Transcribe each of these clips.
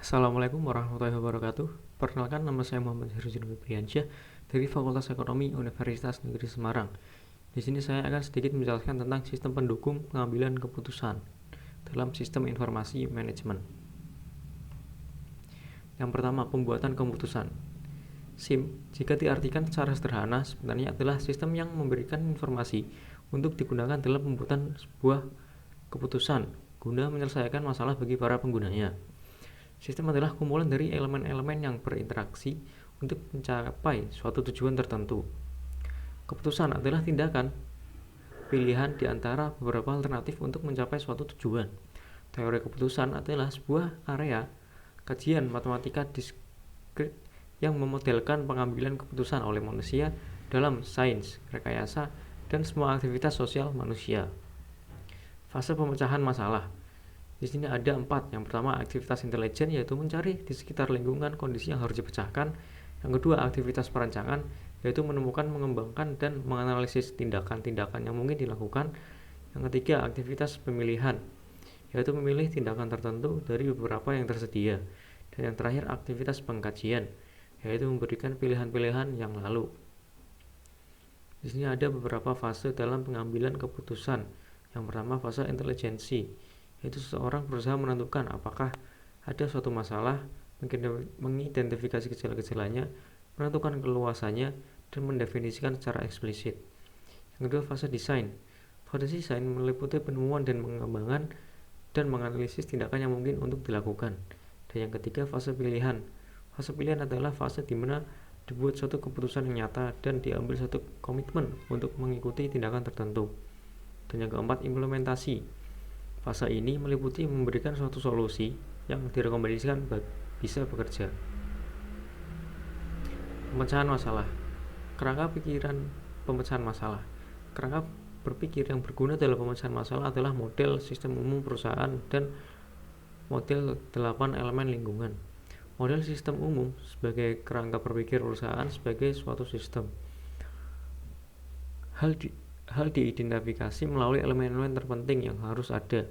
Assalamualaikum warahmatullahi wabarakatuh. Perkenalkan, nama saya Muhammad Hiruzin Wibriansyah dari Fakultas Ekonomi Universitas Negeri Semarang. Di sini saya akan sedikit menjelaskan tentang sistem pendukung pengambilan keputusan dalam sistem informasi manajemen. Yang pertama, pembuatan keputusan. SIM, jika diartikan secara sederhana, sebenarnya adalah sistem yang memberikan informasi untuk digunakan dalam pembuatan sebuah keputusan guna menyelesaikan masalah bagi para penggunanya. Sistem adalah kumpulan dari elemen-elemen yang berinteraksi untuk mencapai suatu tujuan tertentu. Keputusan adalah tindakan pilihan di antara beberapa alternatif untuk mencapai suatu tujuan. Teori keputusan adalah sebuah area kajian matematika diskrit yang memodelkan pengambilan keputusan oleh manusia dalam sains, rekayasa, dan semua aktivitas sosial manusia. Fase pemecahan masalah. Di sini ada 4. Yang pertama, aktivitas intelijen, yaitu mencari di sekitar lingkungan kondisi yang harus dipecahkan. Yang kedua, aktivitas perancangan, yaitu menemukan, mengembangkan, dan menganalisis tindakan-tindakan yang mungkin dilakukan. Yang ketiga, aktivitas pemilihan, yaitu memilih tindakan tertentu dari beberapa yang tersedia. Dan yang terakhir, aktivitas pengkajian, yaitu memberikan pilihan-pilihan yang lalu. Di sini ada beberapa fase dalam pengambilan keputusan. Yang pertama, fase intelijensi, yaitu seseorang berusaha menentukan apakah ada suatu masalah, mengidentifikasi gejala-gejalanya, menentukan keluasannya, dan mendefinisikan secara eksplisit. Yang kedua, fase desain. Fase desain meliputi penemuan dan pengembangan dan menganalisis tindakan yang mungkin untuk dilakukan. Dan yang ketiga, fase pilihan. Fase pilihan adalah fase di mana dibuat suatu keputusan yang nyata dan diambil suatu komitmen untuk mengikuti tindakan tertentu. Dan yang keempat, implementasi. Fase ini meliputi memberikan suatu solusi yang direkomendasikan bisa bekerja. Pemecahan masalah. Kerangka pikiran pemecahan masalah. Kerangka berpikir yang berguna dalam pemecahan masalah adalah model sistem umum perusahaan dan model 8 elemen lingkungan. Model sistem umum sebagai kerangka berpikir perusahaan sebagai suatu sistem. Hal diidentifikasi melalui elemen-elemen terpenting yang harus ada,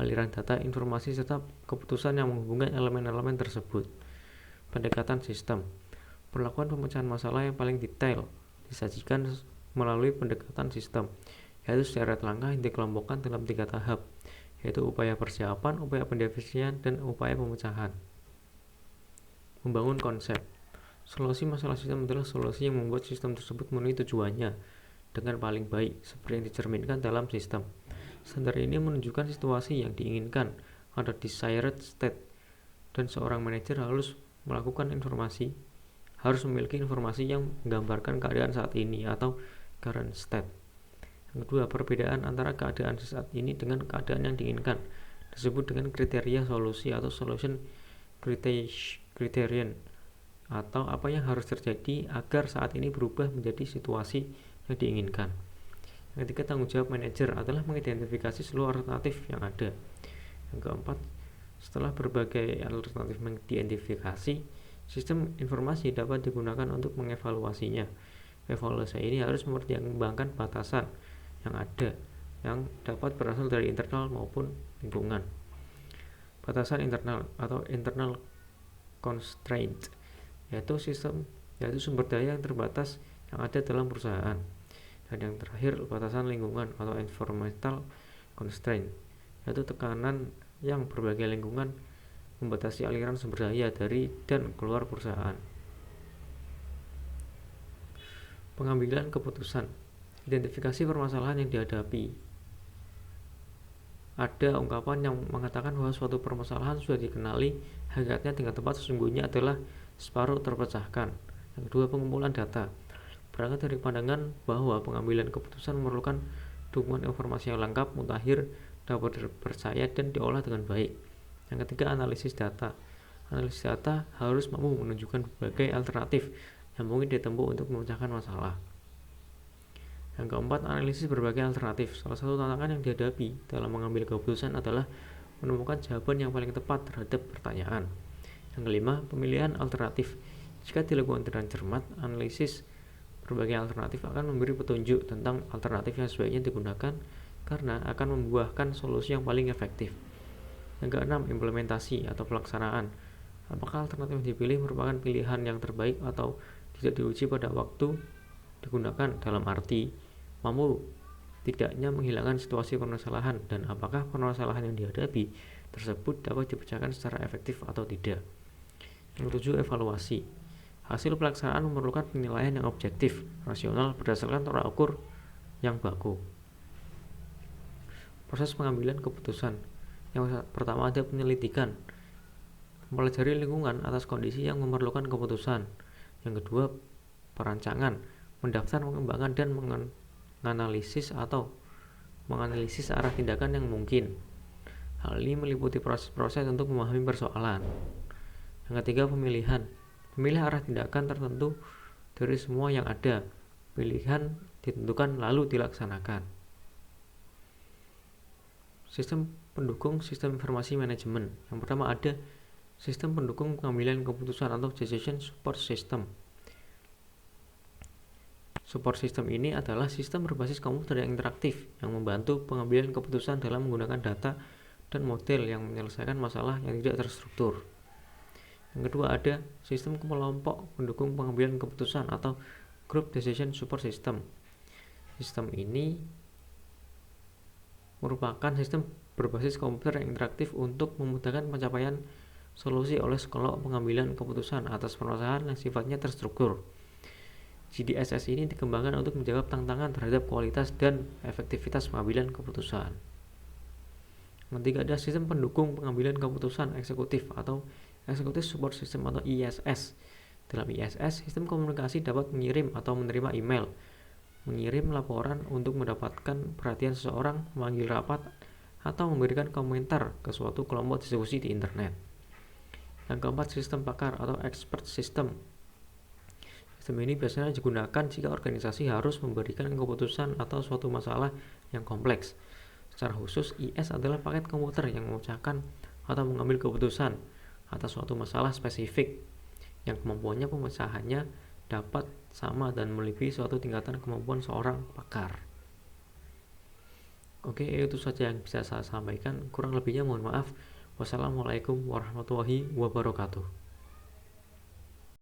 aliran data, informasi, serta keputusan yang menghubungkan elemen-elemen tersebut. Pendekatan sistem. Perlakuan pemecahan masalah yang paling detail disajikan melalui pendekatan sistem, yaitu syarat langkah yang dikelompokkan dalam 3 tahap, yaitu upaya persiapan, upaya pendefinisian, dan upaya pemecahan. Membangun konsep. Solusi masalah sistem adalah solusi yang membuat sistem tersebut memenuhi tujuannya dengan paling baik, seperti yang dicerminkan dalam sistem. Standar ini menunjukkan situasi yang diinginkan, ada desired state, dan seorang manajer harus memiliki informasi yang menggambarkan keadaan saat ini atau current state. Yang kedua, perbedaan antara keadaan saat ini dengan keadaan yang diinginkan disebut dengan kriteria solusi atau solution criterion, atau apa yang harus terjadi agar saat ini berubah menjadi situasi yang diinginkan. Yang ketiga, tanggung jawab manajer adalah mengidentifikasi seluruh alternatif yang ada. Yang keempat, setelah berbagai alternatif diidentifikasi, sistem informasi dapat digunakan untuk mengevaluasinya. Evaluasi ini harus mempertimbangkan batasan yang ada yang dapat berasal dari internal maupun lingkungan. Batasan internal atau internal constraint, yaitu sumber daya yang terbatas yang ada dalam perusahaan. Dan yang terakhir, batasan lingkungan atau environmental constraint, yaitu tekanan yang berbagai lingkungan membatasi aliran sumber daya dari dan keluar perusahaan. Pengambilan keputusan. Identifikasi permasalahan yang dihadapi. Ada ungkapan yang mengatakan bahwa suatu permasalahan sudah dikenali, hakikatnya tingkat tempat sesungguhnya adalah separuh terpecahkan. Yang kedua, pengumpulan data. Berangkat dari pandangan bahwa pengambilan keputusan memerlukan dukungan informasi yang lengkap, mutakhir, dapat dipercaya, dan diolah dengan baik. Yang ketiga, analisis data. Analisis data harus mampu menunjukkan berbagai alternatif yang mungkin ditempuh untuk memecahkan masalah. Yang keempat, analisis berbagai alternatif. Salah satu tantangan yang dihadapi dalam mengambil keputusan adalah menemukan jawaban yang paling tepat terhadap pertanyaan. Yang kelima, pemilihan alternatif. Jika dilakukan dengan cermat, analisis berbagai alternatif akan memberi petunjuk tentang alternatif yang sebaiknya digunakan karena akan membuahkan solusi yang paling efektif. Yang keenam, implementasi atau pelaksanaan. Apakah alternatif yang dipilih merupakan pilihan yang terbaik atau tidak diuji pada waktu digunakan, dalam arti mampu tidaknya menghilangkan situasi permasalahan, dan apakah permasalahan yang dihadapi tersebut dapat dipecahkan secara efektif atau tidak. Yang ketujuh, evaluasi. Hasil pelaksanaan memerlukan penilaian yang objektif, rasional, berdasarkan tolak ukur yang baku. Proses pengambilan keputusan. Yang pertama ada penyelidikan, mempelajari lingkungan atas kondisi yang memerlukan keputusan. Yang kedua, perancangan, mendaftar, mengembangkan, dan menganalisis arah tindakan yang mungkin. Hal ini meliputi proses-proses untuk memahami persoalan. Yang ketiga, pemilihan, memilih arah tindakan tertentu dari semua yang ada. Pilihan ditentukan lalu dilaksanakan. Sistem pendukung sistem informasi manajemen. Yang pertama ada sistem pendukung pengambilan keputusan atau decision support system. Support system ini adalah sistem berbasis komputer yang interaktif yang membantu pengambilan keputusan dalam menggunakan data dan model yang menyelesaikan masalah yang tidak terstruktur. Yang kedua ada sistem kelompok pendukung pengambilan keputusan atau group decision support system. Sistem ini merupakan sistem berbasis komputer yang interaktif untuk memudahkan pencapaian solusi oleh sekelompok pengambilan keputusan atas permasalahan yang sifatnya terstruktur. GDSS ini dikembangkan untuk menjawab tantangan terhadap kualitas dan efektivitas pengambilan keputusan. Yang ketiga ada sistem pendukung pengambilan keputusan eksekutif atau Executive Support System atau ISS. Dalam ISS, sistem komunikasi dapat mengirim atau menerima email, mengirim laporan untuk mendapatkan perhatian seseorang, memanggil rapat, atau memberikan komentar ke suatu kelompok diskusi di internet. Yang keempat, sistem pakar atau expert system. Sistem ini biasanya digunakan jika organisasi harus memberikan keputusan atau suatu masalah yang kompleks. Secara khusus, IS adalah paket komputer yang memecahkan atau mengambil keputusan atas suatu masalah spesifik yang kemampuannya pemecahannya dapat sama dan melebihi suatu tingkatan kemampuan seorang pakar. Oke, itu saja yang bisa saya sampaikan. Kurang lebihnya mohon maaf. Wassalamualaikum warahmatullahi wabarakatuh.